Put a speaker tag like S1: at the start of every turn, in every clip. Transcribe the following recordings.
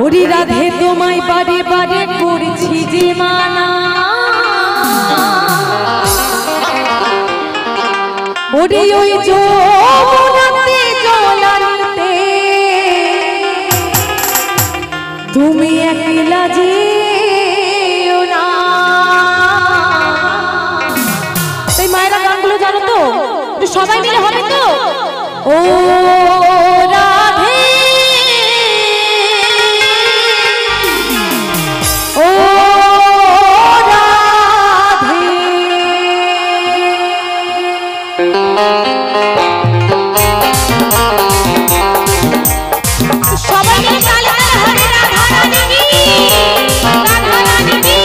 S1: ওরে রাধে তোমায় বারে বারে করছি যে মানা, ওরে ওই যমুনাতে জল আনতে তুমি একলা যেও না। এই মায়েরা গানগুলো জানো তো? সবাই মিলে হবে তো? ও রাধে ও রাধে, সবাই মিলে তালে তালে হবে রাধা রানী কি, রাধা রানী কি।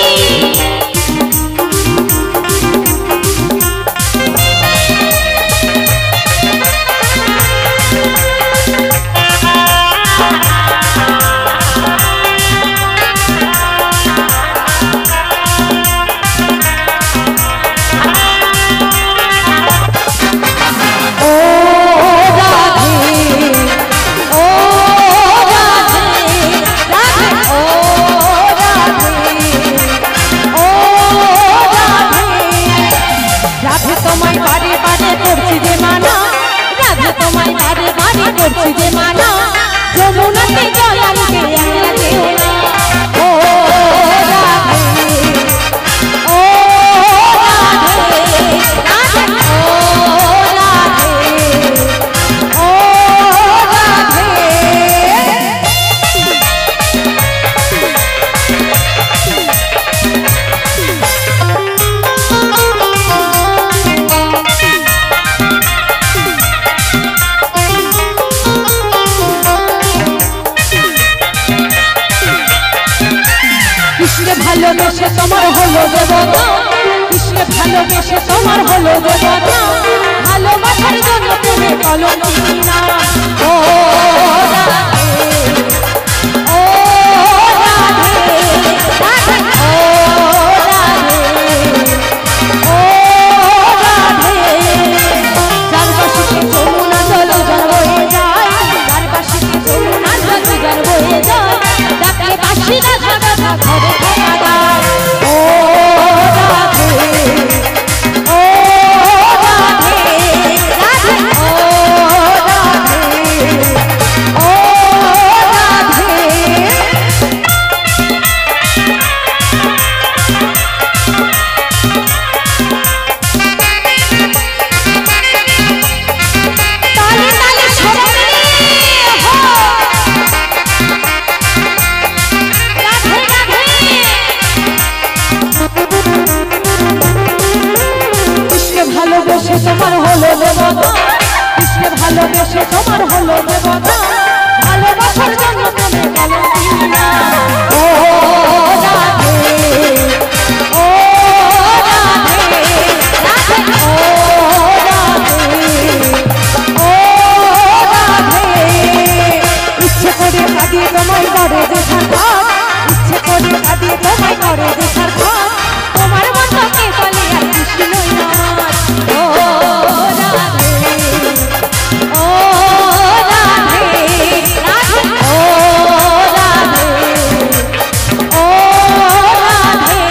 S1: যমুনাতে জল আনতে একলা যেও না। ও রাধে ও রাধে রাধে ও রাধে ও রাধে। কৃষ্ণে ভালোবেসে তোমার হলো দেবতা, কৃষ্ণে ভালোবেসে তোমার হলো দেবতা, ভালোবাসার জন্য তুমি কলঙ্কি না। ও রাধে ও রাধে রাধে ও রাধে ও রাধে। যার বাসিতে যমুনা জল জল বয়ে যায়, যার বাসিতে যমুনা জল জল বয়ে যায়, ডাকে বাসি রাধা রাধা ঘরে থাকা যায়। ও রাধে ও রাধে রাধে ও রাধে ও রাধে। তালে তালে সবাই মিলে হো রাধে রাধে। কৃষ্ণে ভালোবেসে তোমার হলো দেবতা, কৃষ্ণে ভালোবেসে তোমার হলো দেবতা, ভালোবাসার জন্য তুমি কলঙ্কি না। ও রাধে ও রাধে রাধে ও রাধে ও রাধে। ইচ্ছে করে কাঁদিয়ে তোমায় করে যে সারখান, ইচ্ছে করে কাঁদিয়ে তোমায় করে যে সারখান, তোমার মতো কে বলে আর কৃষ্ণই আমার। ও রাধে ও রাধে রাধে ও রাধে ও রাধে।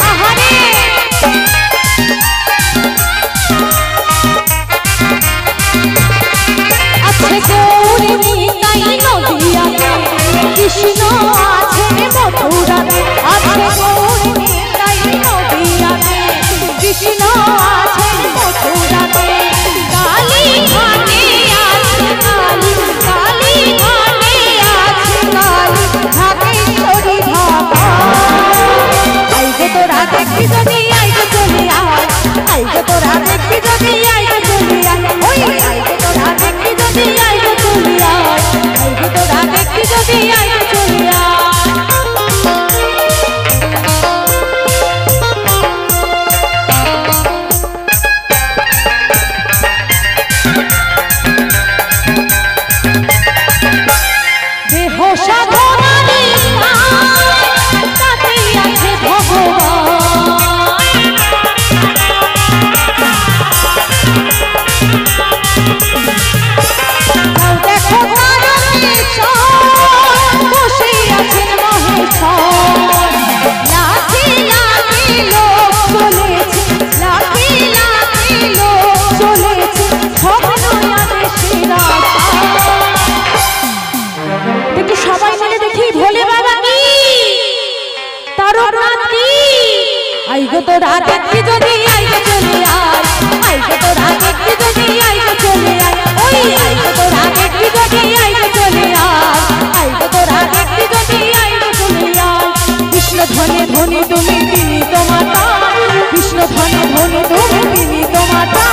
S1: আহারে বররাত্রি আই গো তোরা দেখবি যদি আই গো চলে আয় আই গো তোরা দেখবি যদি আই গো চলে আয় ওই আই গো তোরা দেখবি যদি আই গো চলে আয় আই গো তোরা দেখবি যদি আই গো চলে আয় কৃষ্ণ ধনে ধনে তুমি বিনীত মাতা কৃষ্ণ ধনে ধনে তুমি বিনীত মাতা